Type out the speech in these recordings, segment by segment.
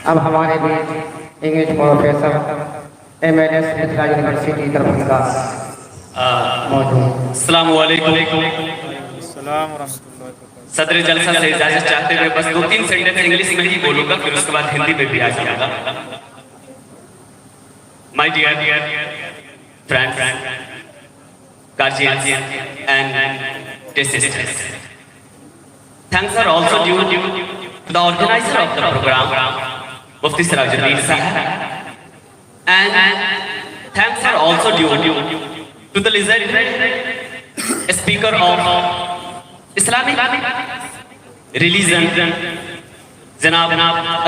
अब हमारे बीच English professor MLS Mithila university Darbhanga मौजूद। अस्सलाम वालेकुम। सदर जलसा से इजाजत चाहते हुए बस 2-3 सेंटेंस इंग्लिश में ही बोलूंगा, फिर उसके बाद हिंदी में भी आ जाऊंगा। My dear friends, guardians and sisters, thanks are also due to the organizer of the program, Mufti Sirajuddin Sahab, and thanks are also due to the legendary speaker of Islamic religion, Janab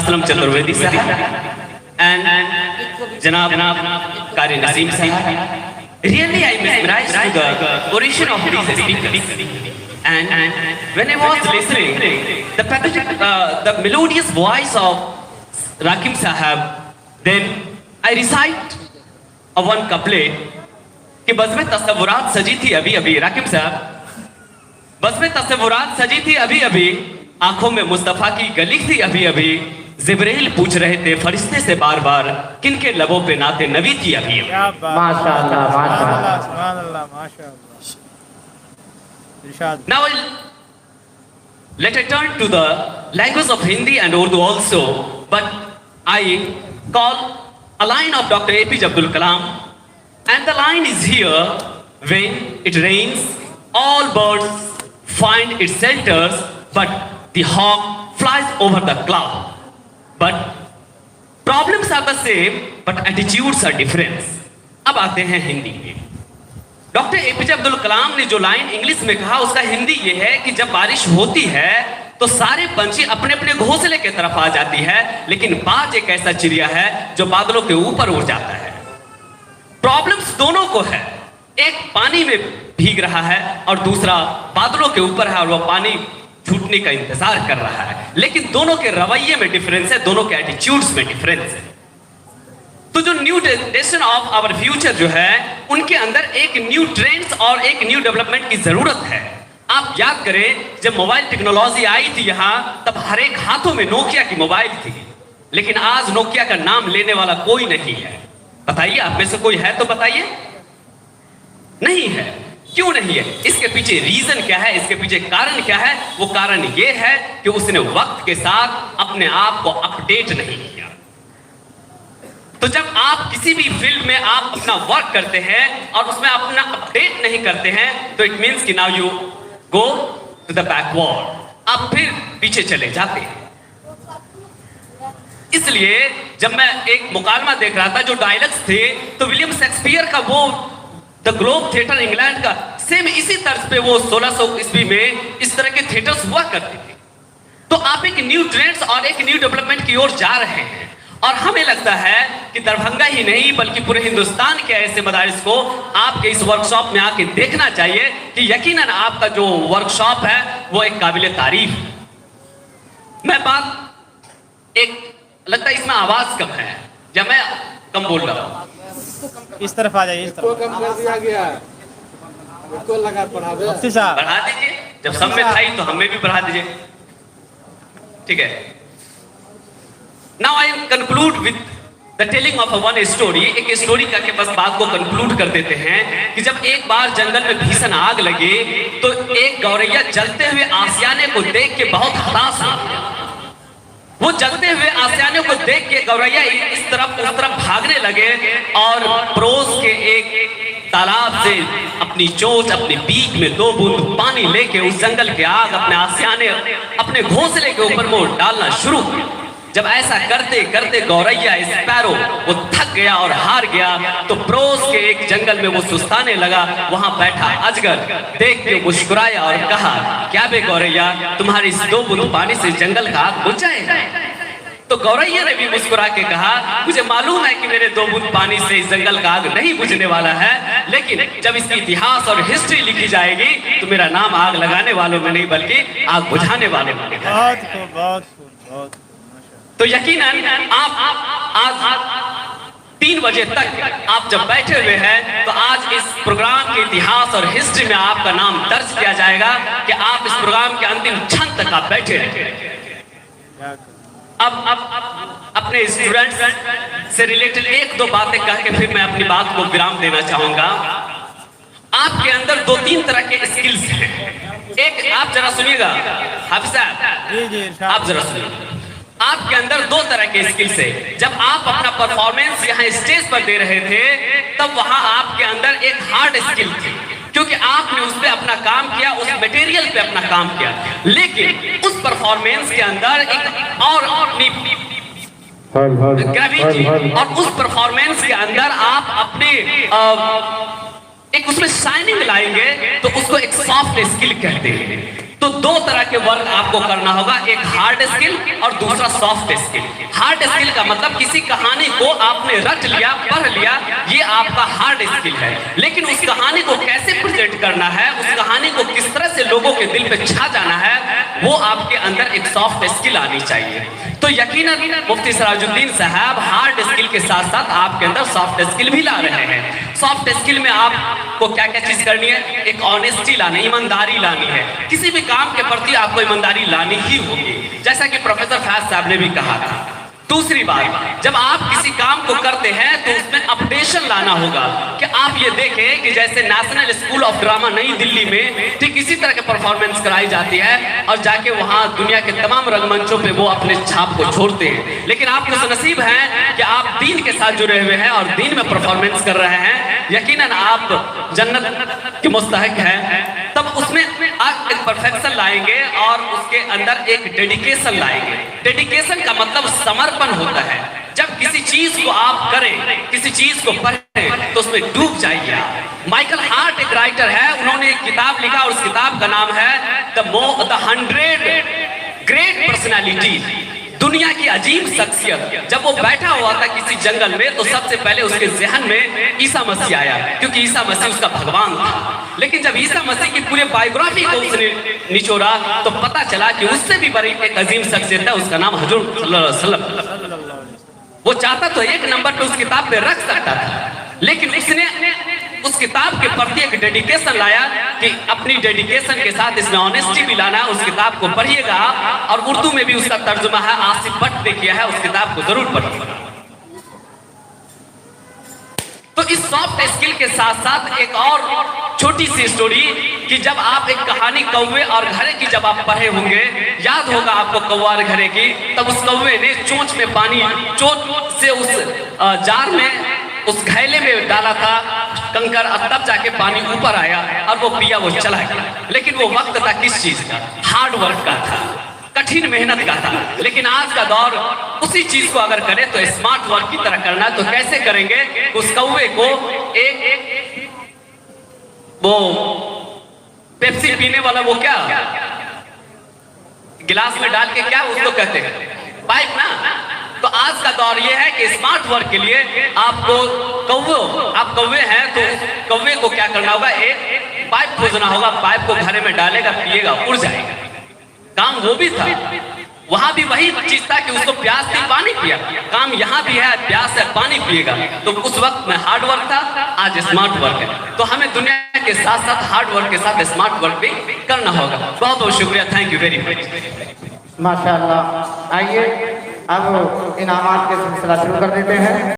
Aslam Chaturvedi Sahab, and Janab Qari Naseem Sahab. Really, I mesmerized to the origin of these speakers, and when I was listening the pathetic, the melodious voice of Rakim Sahab, then I recite a one couplet कि बज़्म तस्वुरात सजी थी अभी अभी, राकिम साहब, बज़्म तस्वुरात सजी थी अभी अभी, आंखों में मुस्तफा की गली थी अभी अभी, जिब्रील पूछ रहे थे फरिश्ते से बार बार किनके लबों पे नाते नबी थी अभी अभी। माशाअल्लाह माशाअल्लाह सुभानअल्लाह माशाअल्लाह। इरशाद। Now let us turn to the language of Hindi and Urdu also, but I call a line of Dr. APJ Abdul Kalam, and the line is here: when it rains, all birds find its shelters, but the hawk flies over the cloud. But problems are the same, but attitudes are different. अब आते हैं हिंदी में। Doctor APJ Abdul Kalam ने जो line English में कहा, उसका हिंदी ये है कि जब बारिश होती है तो सारे पंछी अपने अपने घोंसले की तरफ आ जाती है, लेकिन बाज एक ऐसा चिड़िया है जो बादलों के ऊपर उड़ जाता है। प्रॉब्लम्स दोनों को है, एक पानी में भीग रहा है और दूसरा बादलों के ऊपर है और वह पानी छूटने का इंतजार कर रहा है, लेकिन दोनों के रवैये में डिफरेंस है, दोनों के एटीट्यूड्स में डिफरेंस है। तो जो new generation of our future जो है, उनके अंदर एक न्यू ट्रेंड्स और एक न्यू डेवलपमेंट की जरूरत है। आप याद करें, जब मोबाइल टेक्नोलॉजी आई थी यहाँ, तब हर एक हाथों में नोकिया की मोबाइल थी, लेकिन आज नोकिया का नाम लेने वाला कोई नहीं है। बताइए, आप में से कोई है तो बताइए। नहीं है। क्यों नहीं है? इसके पीछे रीजन क्या है, इसके पीछे कारण क्या है? वो कारण ये है कि उसने वक्त के साथ अपने आप को अपडेट नहीं किया। तो जब आप किसी भी फील्ड में आप अपना वर्क करते हैं और उसमें अपना अपडेट नहीं करते हैं, तो इट मींस कि now you go to the backward, आप फिर पीछे चले जाते हैं। इसलिए जब मैं एक मुकालमा देख रहा था, जो डायलॉग्स थे, तो विलियम शेक्सपियर का वो द ग्लोब थिएटर इंग्लैंड का, सेम इसी तर्ज पे वो 1600 ईस्वी में इस तरह के थिएटर्स हुआ करते थे। तो आप एक न्यू ट्रेंड्स और एक न्यू डेवलपमेंट की ओर जा रहे हैं, और हमें लगता है कि दरभंगा ही नहीं बल्कि पूरे हिंदुस्तान के ऐसे मदारिस को आपके इस वर्कशॉप में आके देखना चाहिए कि यकीनन आपका जो वर्कशॉप है वो एक काबिले तारीफ है। मैं बात एक, लगता है इसमें आवाज कम है या मैं कम बोल रहा हूँ? इस तरफ आ जाइए, इस तरफ। कम कर दिया गया है, उसको लगा बढ़ावे। मुफ्ती साहब बढ़ा दीजिए, जब सब में था ही तो हमें भी बढ़ा दीजिए, ठीक है। Now I conclude with the telling of one story. एक स्टोरी करके बस बात को कंक्लूड कर देते हैं कि जब एक बार जंगल में भीषण आग लगे तो एक गौरैया जलते हुए आशियाने को देख के बहुत हताश हुई। वो जलते हुए आशियाने को देख के गौरैया इस तरफ उस तरफ भागने लगे और पड़ोस के एक तालाब से अपनी चोंच, अपनी बीक में 2 बूंद पानी लेके उस जंगल के आग अपने आशियाने, अपने घोंसले के ऊपर वो डालना शुरू किया। जब ऐसा करते करते गौरैया स्पैरो वो थक गया और हार गया, तो पड़ोस के एक जंगल में वो सुस्ताने लगा। वहां बैठा अजगर देख के मुस्कुराया और कहा, क्या बे गौरैया, तुम्हारी इस 2 बूंद पानी से जंगल का आग बुझ जाएगा? तो गौरैया ने भी मुस्कुरा के कहा, मुझे मालूम है कि मेरे 2 बूंद पानी से इस जंगल का आग नहीं बुझने वाला है, लेकिन जब इसकी इतिहास और हिस्ट्री लिखी जाएगी तो मेरा नाम आग लगाने वालों में नहीं बल्कि आग बुझाने वाले में लिखा जाएगा। बहुत तो यकीनन आप आज 3 बजे तक आप जब बैठे हुए हैं, तो आज इस प्रोग्राम के इतिहास और हिस्ट्री में आपका नाम दर्ज किया जाएगा कि आप इस प्रोग्राम के अंतिम क्षण तक आप बैठे रहे। अब अपने अपने स्टूडेंट्स से रिलेटेड एक दो बातें कह के फिर मैं अपनी बात को विराम देना चाहूंगा। आपके अंदर दो तीन तरह के स्किल्स हैं। एक, आप जरा सुनिएगा हाफिज साहब, जी जी इरशाद। आप जरा सुनिए। आपके अंदर दो तरह के स्किल्स है। जब आप अपना परफॉर्मेंस यहाँ स्टेज पर दे रहे थे तब वहां आपके अंदर एक हार्ड स्किल थी, क्योंकि आपने उस पे अपना काम किया, उस मटेरियल पे अपना काम किया। लेकिन उस परफॉर्मेंस के अंदर एक और ग्रेविटी, और उस परफॉर्मेंस के अंदर आप अपने एक उसमें शाइनिंग लाएंगे तो उसको एक सॉफ्ट स्किल कहते हैं। तो दो तरह के वर्क आपको करना होगा, एक हार्ड स्किल और दूसरा सॉफ्ट स्किल। हार्ड स्किल का मतलब किसी कहानी को आपने रट लिया, पढ़ लिया, ये आपका हार्ड स्किल है। लेकिन उस कहानी को कैसे प्रेजेंट करना है, उस कहानी को किस तरह से लोगों के दिल पे छा जाना है, वो आपके अंदर एक सॉफ्ट स्किल आनी चाहिए। तो यकीनन मुफ्ती सिराजुद्दीन साहब हार्ड स्किल के साथ साथ आपके अंदर सॉफ्ट स्किल भी ला रहे हैं। सॉफ्ट स्किल में आपको क्या क्या चीज करनी है? एक ऑनेस्टी लानी, ईमानदारी लानी है। किसी भी काम के प्रति आपको ईमानदारी लानी ही होगी, जैसा कि प्रोफेसर फैज साहब ने भी कहा था। दूसरी बात, जब आप किसी काम को करते हैं तो उसमें अपडेशन लाना होगा कि आप ये देखें कि जैसे नेशनल स्कूल ऑफ ड्रामा नई दिल्ली में ठीक इसी तरह के परफॉर्मेंस कराई जाती है और जाके वहां दुनिया के तमाम रंगमंचों पे वो अपने छाप को छोड़ते हैं। लेकिन आप खुशनसीब हैं कि आप दीन के साथ जुड़े हुए हैं और दीन में परफॉर्मेंस कर रहे हैं। यकीनन आप जन्नत के मुस्तहिक हैं। तब उसमें आप एक परफेक्शन लाएंगे और उसके अंदर एक डेडिकेशन लाएंगे। डेडिकेशन का मतलब समर्पण होता है। जब किसी चीज को आप करें, किसी चीज को पढ़ें तो उसमें डूब जाइए आप। माइकल हार्ट एक राइटर है, उन्होंने एक किताब लिखा और उस किताब का नाम है द 100 ग्रेट पर्सनालिटी, दुनिया की अजीब शख्सियत। जब वो बैठा हुआ था किसी जंगल में तो सबसे पहले उसके जहन में ईसा मसीह आया, क्योंकि ईसा मसीह उसका भगवान था। लेकिन जब ईसा मसीह की पूरी बायोग्राफी को उसने निचोड़ा तो पता चला कि उससे भी बड़ी एक अजीम शख्सियत है, उसका नाम हुजूर सल्लल्लाहु अलैहि वसल्लम। वो चाहता तो एक नंबर पे उस किताब पे रख सकता था, लेकिन उसने उस किताब के प्रति एक डेडिकेशन लाया कि अपनी डेडिकेशन के साथ इसमें ऑनेस्टी भी लाना है। उस किताब को पढ़िएगा और उर्दू में भी उसका तर्जुमा है, आसिफ भट्ट ने किया है, उस किताब को जरूर पढ़िएगा। तो इस सॉफ्ट स्किल के साथ साथ एक और छोटी सी स्टोरी कि जब आप एक कहानी कौवे और घड़े की जब आप पढ़े होंगे, याद होगा आपको कौवा और घड़े की, तब उस कौवे ने चोंच में पानी, चोंच से उस जार में, उस घैले में डाला था कंकर, और तब जाके पानी ऊपर आया और वो पिया, वो चला गया। लेकिन वो वक्त था किस चीज का? हार्ड वर्क का था, कठिन मेहनत का था। लेकिन आज का दौर उसी चीज को अगर करें तो स्मार्ट वर्क की तरह करना। तो कैसे करेंगे? उस कौवे को एक वो पेप्सी पीने वाला वो क्या गिलास में डाल के क्या उसको कहते हैं, पाइप ना। तो आज का दौर ये है कि स्मार्ट वर्क के लिए आपको आप कौवे हैं तो कौवे को क्या करना होगा? एक पाइप खोजना होगा, पाइप को घड़े में डालेगा, पिएगा, उड़ जाएगा। काम वो भी था, वहां भी वही चीज था कि उसको प्यास थी, पानी पिया। काम यहाँ भी है, प्यास है, पानी पिएगा। तो उस वक्त में हार्ड वर्क था, आज स्मार्ट वर्क है। तो हमें दुनिया के साथ साथ हार्ड वर्क के साथ स्मार्ट वर्क भी करना होगा। बहुत बहुत शुक्रिया, थैंक यू वेरी मच। माशाअल्लाह। आइए अब इनामात के सिलसिला शुरू कर देते हैं।